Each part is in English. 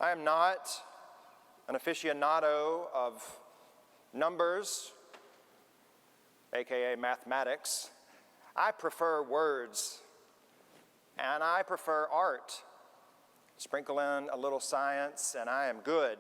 I am not an aficionado of numbers, aka mathematics. I prefer words, and I prefer art. Sprinkle in a little science, and I am good.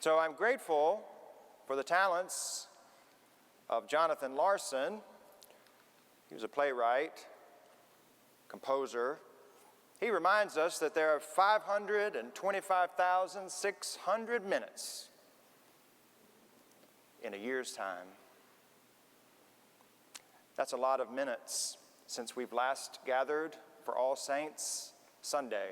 So I'm grateful for the talents of Jonathan Larson. He was a playwright, composer. He reminds us that there are 525,600 minutes in a year's time. That's a lot of minutes since we've last gathered for All Saints Sunday.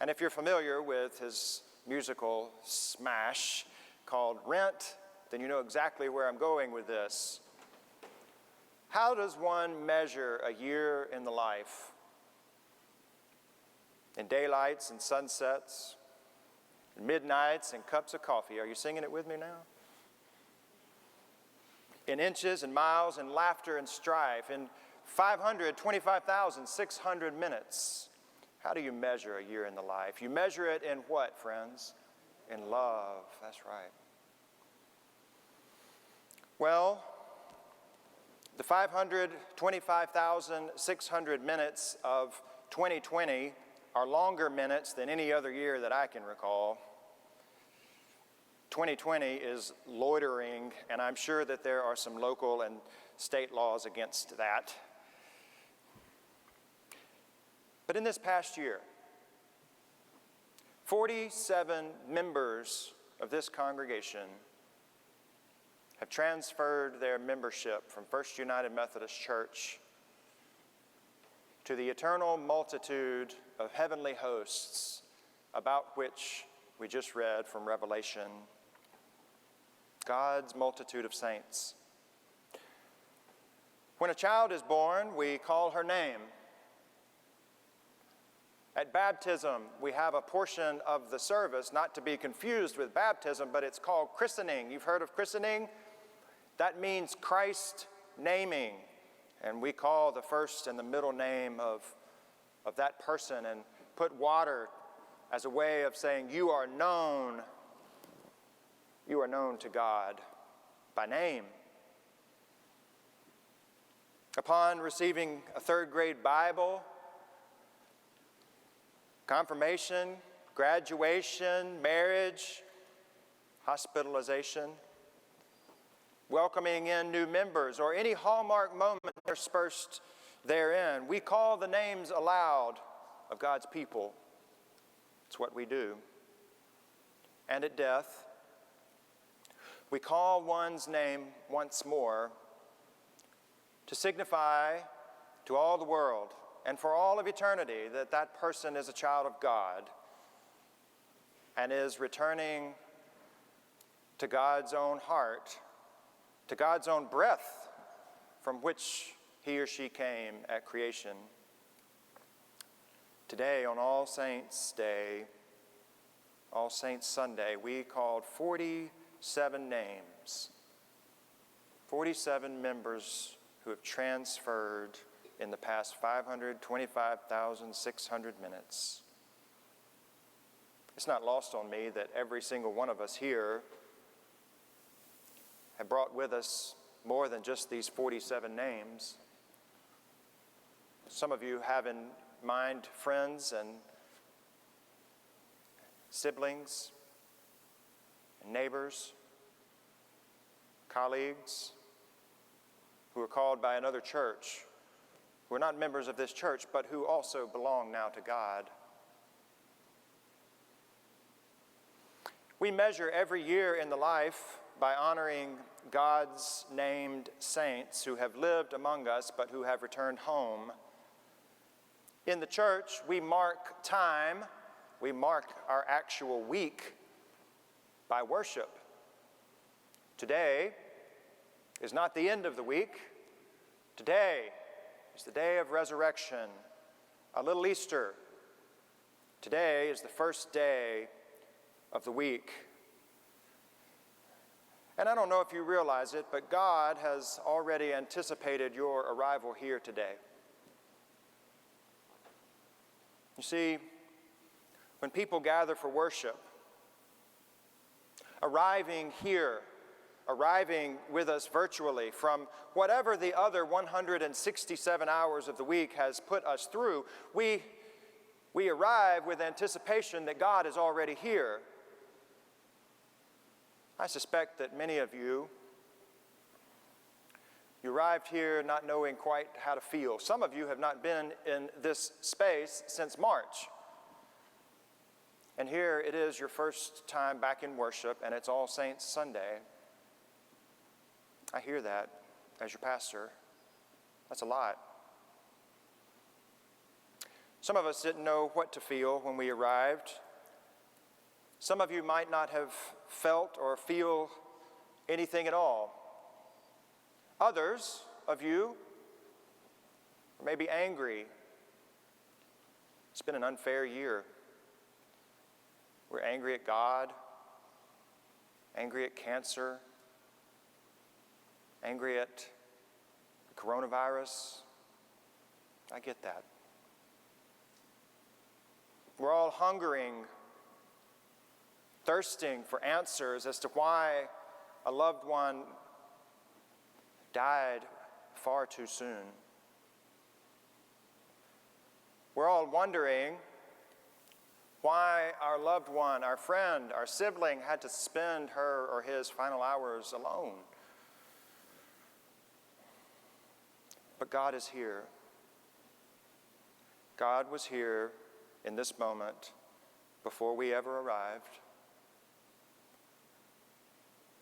And if you're familiar with his musical smash called Rent, then you know exactly where I'm going with this. How does one measure a year in the life? In daylights and sunsets, in midnights and cups of coffee. Are you singing it with me now? In inches and miles and laughter and strife, in 525,600 minutes. How do you measure a year in the life? You measure it in what, friends? In love. That's right. Well, the 525,600 minutes of 2020 are longer minutes than any other year that I can recall. 2020 is loitering, and I'm sure that there are some local and state laws against that. But in this past year, 47 members of this congregation have transferred their membership from First United Methodist Church to the eternal multitude of heavenly hosts about which we just read from Revelation. God's multitude of saints. When a child is born, we call her name. At baptism, we have a portion of the service, not to be confused with baptism, but it's called christening. You've heard of christening? That means Christ naming. And we call the first and the middle name of that person and put water as a way of saying, you are known to God by name. Upon receiving a third grade Bible, confirmation, graduation, marriage, hospitalization, welcoming in new members, or any hallmark moment interspersed therein, we call the names aloud of God's people. It's what we do. And at death, we call one's name once more to signify to all the world and for all of eternity that that person is a child of God and is returning to God's own heart, to God's own breath from which he or she came at creation. Today, on All Saints' Day, All Saints' Sunday, we called 47 names, 47 members who have transferred in the past 525,600 minutes. It's not lost on me that every single one of us here have brought with us more than just these 47 names. Some of you have in mind friends and siblings, and neighbors, colleagues who are called by another church, who are not members of this church, but who also belong now to God. We measure every year in the life by honoring God's named saints who have lived among us but who have returned home. In the church, we mark time, we mark our actual week by worship. Today is not the end of the week. Today is the day of resurrection, a little Easter. Today is the first day of the week. And I don't know if you realize it, but God has already anticipated your arrival here today. You see, when people gather for worship, arriving here, arriving with us virtually from whatever the other 167 hours of the week has put us through, we arrive with anticipation that God is already here. I suspect that many of you arrived here not knowing quite how to feel. Some of you have not been in this space since March. And here it is your first time back in worship, and it's All Saints Sunday. I hear that as your pastor. That's a lot. Some of us didn't know what to feel when we arrived. Some of you might not have felt or feel anything at all. Others of you may be angry. It's been an unfair year. We're angry at God, angry at cancer, angry at the coronavirus. I get that. We're all hungering, thirsting for answers as to why a loved one died far too soon. We're all wondering why our loved one, our friend, our sibling had to spend her or his final hours alone. But God is here. God was here in this moment before we ever arrived.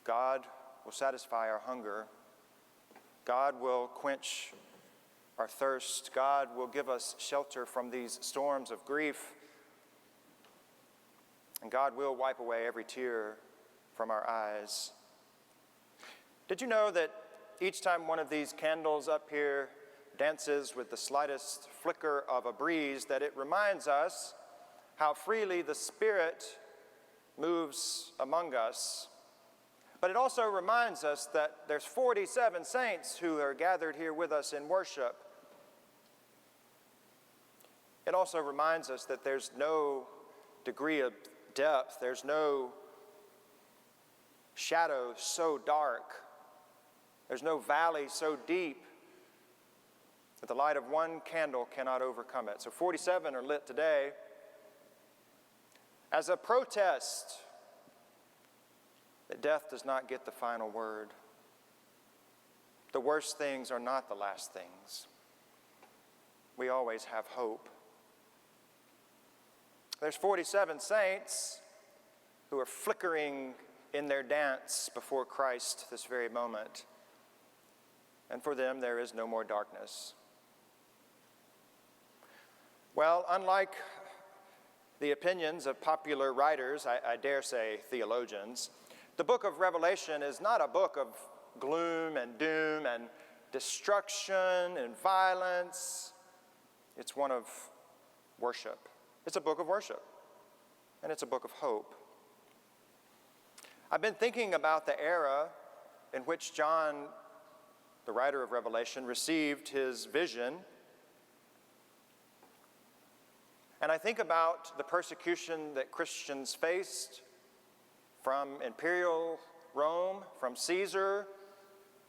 God will satisfy our hunger. God will quench our thirst. God will give us shelter from these storms of grief. And God will wipe away every tear from our eyes. Did you know that each time one of these candles up here dances with the slightest flicker of a breeze, that it reminds us how freely the Spirit moves among us? But it also reminds us that there's 47 saints who are gathered here with us in worship. It also reminds us that there's no degree of depth, there's no shadow so dark, there's no valley so deep that the light of one candle cannot overcome it. So 47 are lit today as a protest that death does not get the final word. The worst things are not the last things. We always have hope. There's 47 saints who are flickering in their dance before Christ this very moment. And for them, there is no more darkness. Well, unlike the opinions of popular writers, I dare say theologians, the book of Revelation is not a book of gloom and doom and destruction and violence. It's one of worship. It's a book of worship, and it's a book of hope. I've been thinking about the era in which John, the writer of Revelation, received his vision. And I think about the persecution that Christians faced from imperial Rome, from Caesar.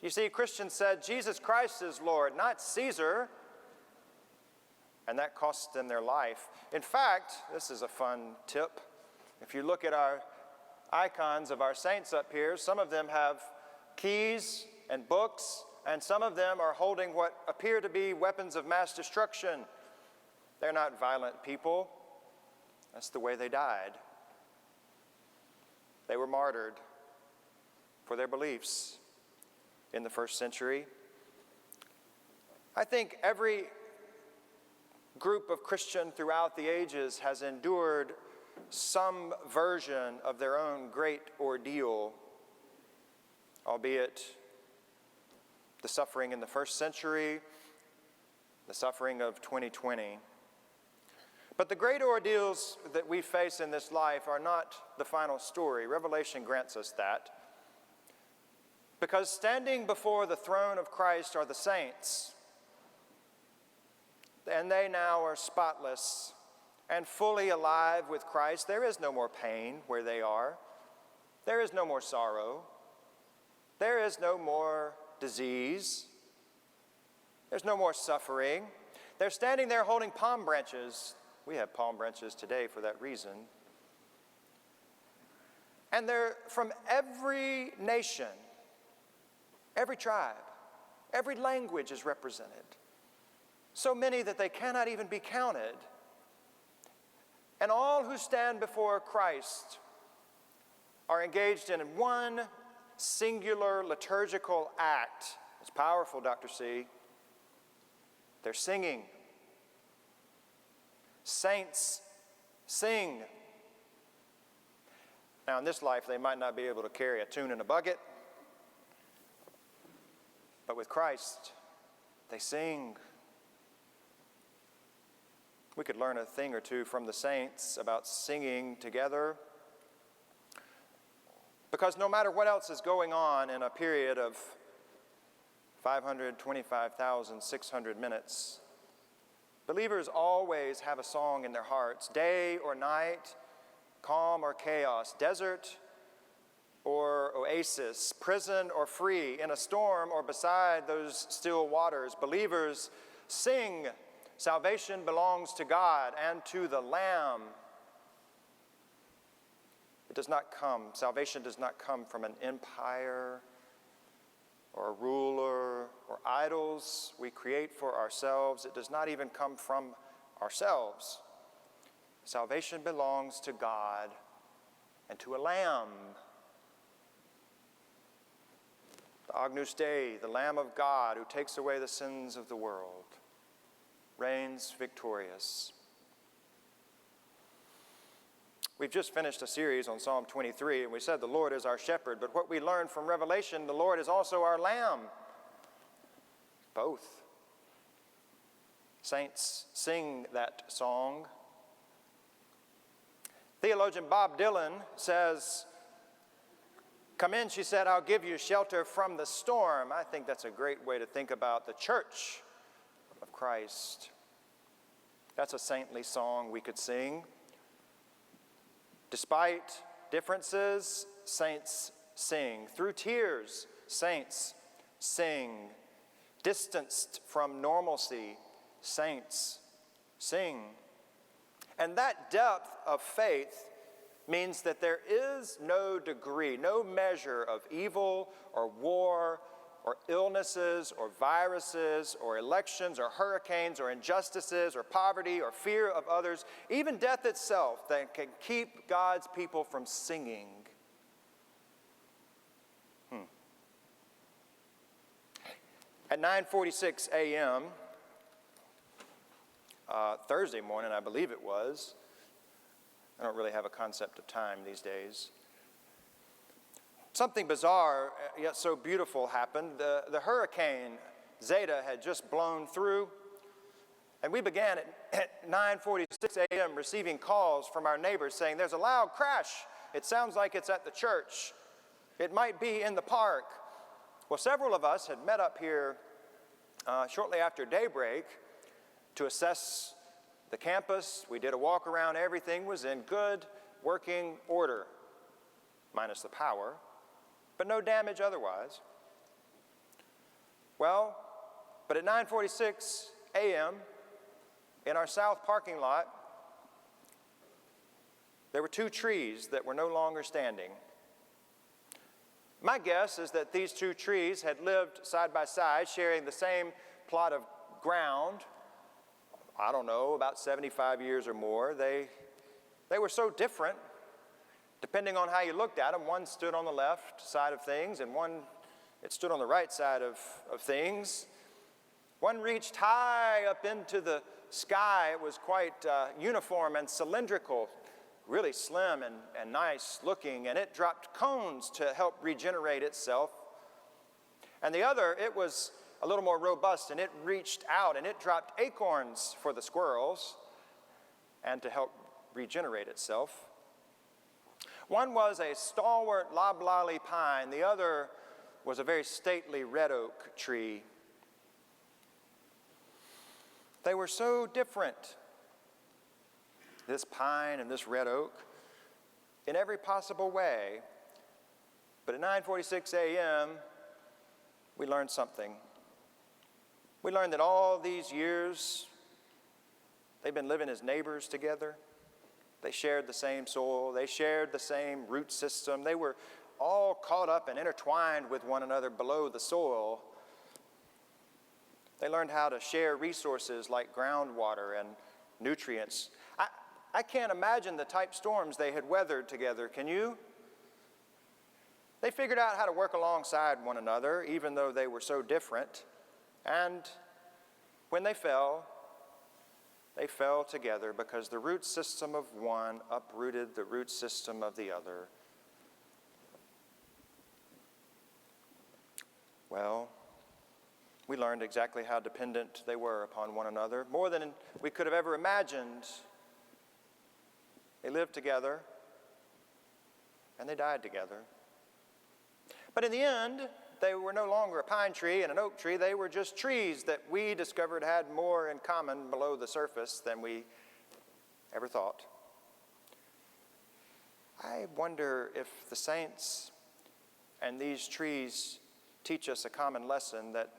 You see, Christians said, Jesus Christ is Lord, not Caesar. And that cost them their life. In fact, this is a fun tip. If you look at our icons of our saints up here, some of them have keys and books, and some of them are holding what appear to be weapons of mass destruction. They're not violent people. That's the way they died. They were martyred for their beliefs in the first century. I think every group of Christian throughout the ages has endured some version of their own great ordeal, albeit the suffering in the first century, the suffering of 2020. But the great ordeals that we face in this life are not the final story. Revelation grants us that. Because standing before the throne of Christ are the saints, and they now are spotless and fully alive with Christ, there is no more pain where they are. There is no more sorrow. There is no more disease. There's no more suffering. They're standing there holding palm branches. We have palm branches today for that reason. And they're from every nation, every tribe, every language is represented. So many that they cannot even be counted. And all who stand before Christ are engaged in one singular liturgical act. It's powerful, Dr. C. They're singing. Saints sing. Now, in this life, they might not be able to carry a tune in a bucket, but with Christ, they sing. We could learn a thing or two from the saints about singing together, because no matter what else is going on in a period of 525,600 minutes, believers always have a song in their hearts, day or night, calm or chaos, desert or oasis, prison or free, in a storm or beside those still waters. Believers sing, salvation belongs to God and to the Lamb. Salvation does not come from an empire or a ruler or idols we create for ourselves. It does not even come from ourselves. Salvation belongs to God and to a Lamb. The Agnus Dei, the Lamb of God who takes away the sins of the world, reigns victorious. We've just finished a series on Psalm 23, and we said the Lord is our shepherd, but what we learned from Revelation, the Lord is also our Lamb. Both. Saints sing that song. Theologian Bob Dylan says, "Come in," she said, "I'll give you shelter from the storm." I think that's a great way to think about the church of Christ. That's a saintly song we could sing. Despite differences, saints sing. Through tears, saints sing. Distanced from normalcy, saints sing. And that depth of faith means that there is no degree, no measure of evil or war or illnesses or viruses or elections or hurricanes or injustices or poverty or fear of others, even death itself, that can keep God's people from singing. At 9:46 a.m., Thursday morning, I believe it was. I don't really have a concept of time these days. Something bizarre, yet so beautiful, happened. The hurricane Zeta had just blown through, and we began at 9:46 a.m. receiving calls from our neighbors saying, "There's a loud crash. It sounds like it's at the church. It might be in the park." Well, several of us had met up here shortly after daybreak to assess the campus. We did a walk around. Everything was in good working order, minus the power, but no damage otherwise. Well, but at 9:46 a.m., in our south parking lot, there were two trees that were no longer standing. My guess is that these two trees had lived side by side, sharing the same plot of ground, I don't know, about 75 years or more. They were so different, depending on how you looked at them. One stood on the left side of things, and one, it stood on the right side of things. One reached high up into the sky. It was quite uniform and cylindrical, really slim and nice looking, and it dropped cones to help regenerate itself. And the other, it was a little more robust, and it reached out and it dropped acorns for the squirrels and to help regenerate itself. One was a stalwart loblolly pine. The other was a very stately red oak tree. They were so different. this pine and this red oak in every possible way. But at 9:46 a.m., we learned something. We learned that all these years, they've been living as neighbors together. They shared the same soil. They shared the same root system. They were all caught up and intertwined with one another below the soil. They learned how to share resources like groundwater and nutrients. I can't imagine the type storms they had weathered together. Can you? They figured out how to work alongside one another, even though they were so different. And when they fell together because the root system of one uprooted the root system of the other. Well, we learned exactly how dependent they were upon one another, more than we could have ever imagined. They lived together, and they died together. But in the end, they were no longer a pine tree and an oak tree. They were just trees that we discovered had more in common below the surface than we ever thought. I wonder if the saints and these trees teach us a common lesson, that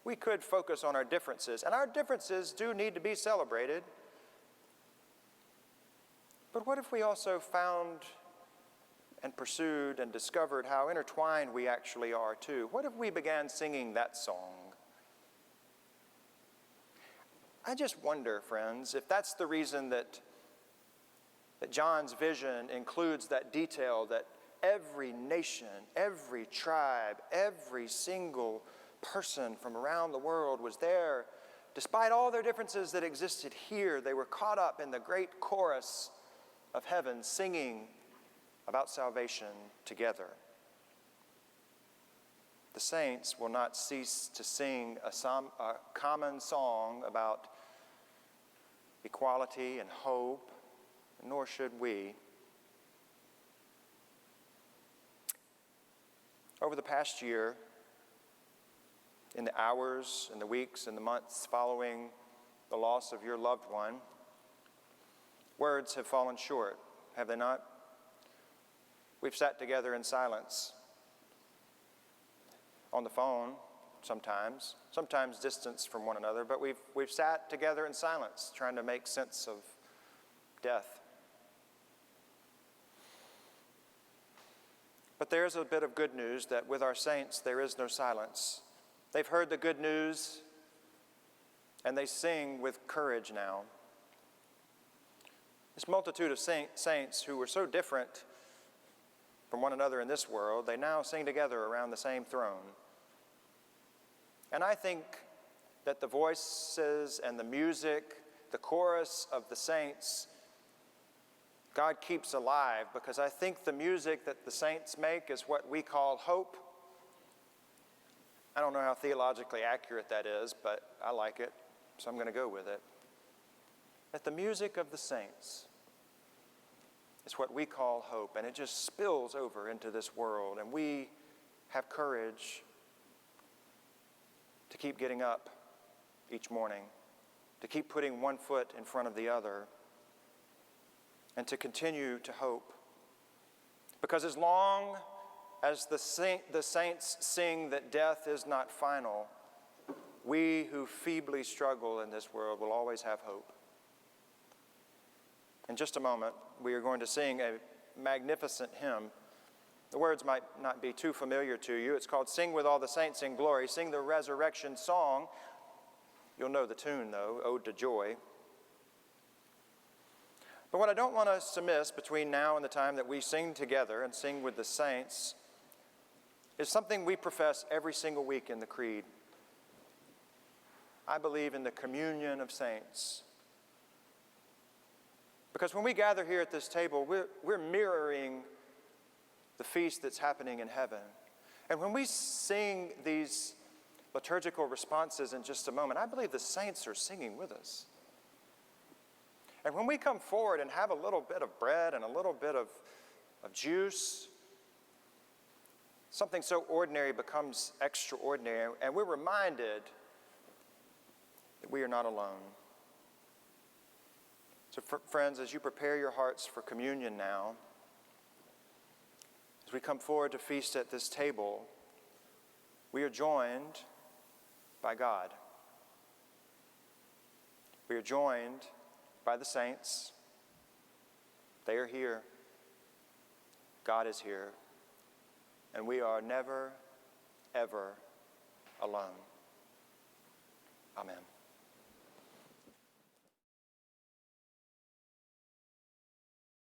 we could focus on our differences, and our differences do need to be celebrated. But what if we also found and pursued and discovered how intertwined we actually are too? What if we began singing that song? I just wonder, friends, if that's the reason that John's vision includes that detail, that every nation, every tribe, every single person from around the world was there. Despite all their differences that existed here, they were caught up in the great chorus of heaven singing about salvation together. The saints will not cease to sing a common song about equality and hope, nor should we. Over the past year, in the hours and the weeks and the months following the loss of your loved one, words have fallen short, have they not? We've sat together in silence, on the phone sometimes distance from one another, but we've sat together in silence, trying to make sense of death. But there's a bit of good news, that with our saints there is no silence. They've heard the good news, and they sing with courage now. This multitude of saints who were so different from one another in this world, they now sing together around the same throne. And I think that the voices and the music, the chorus of the saints, God keeps alive, because I think the music that the saints make is what we call hope. I don't know how theologically accurate that is, but I like it, so I'm going to go with it. That the music of the saints is what we call hope, and it just spills over into this world, and we have courage to keep getting up each morning, to keep putting one foot in front of the other, and to continue to hope. Because as long as the saints sing that death is not final, we who feebly struggle in this world will always have hope. In just a moment, we are going to sing a magnificent hymn. The words might not be too familiar to you. It's called "Sing with All the Saints in Glory." Sing the resurrection song. You'll know the tune, though, "Ode to Joy." But what I don't want us to miss between now and the time that we sing together and sing with the saints is something we profess every single week in the Creed. I believe in the communion of saints. Because when we gather here at this table, we're mirroring the feast that's happening in heaven. And when we sing these liturgical responses in just a moment, I believe the saints are singing with us. And when we come forward and have a little bit of bread and a little bit of juice, something so ordinary becomes extraordinary, and we're reminded that we are not alone. So friends, as you prepare your hearts for communion now, as we come forward to feast at this table, we are joined by God. We are joined by the saints. They are here. God is here. And we are never, ever alone. Amen.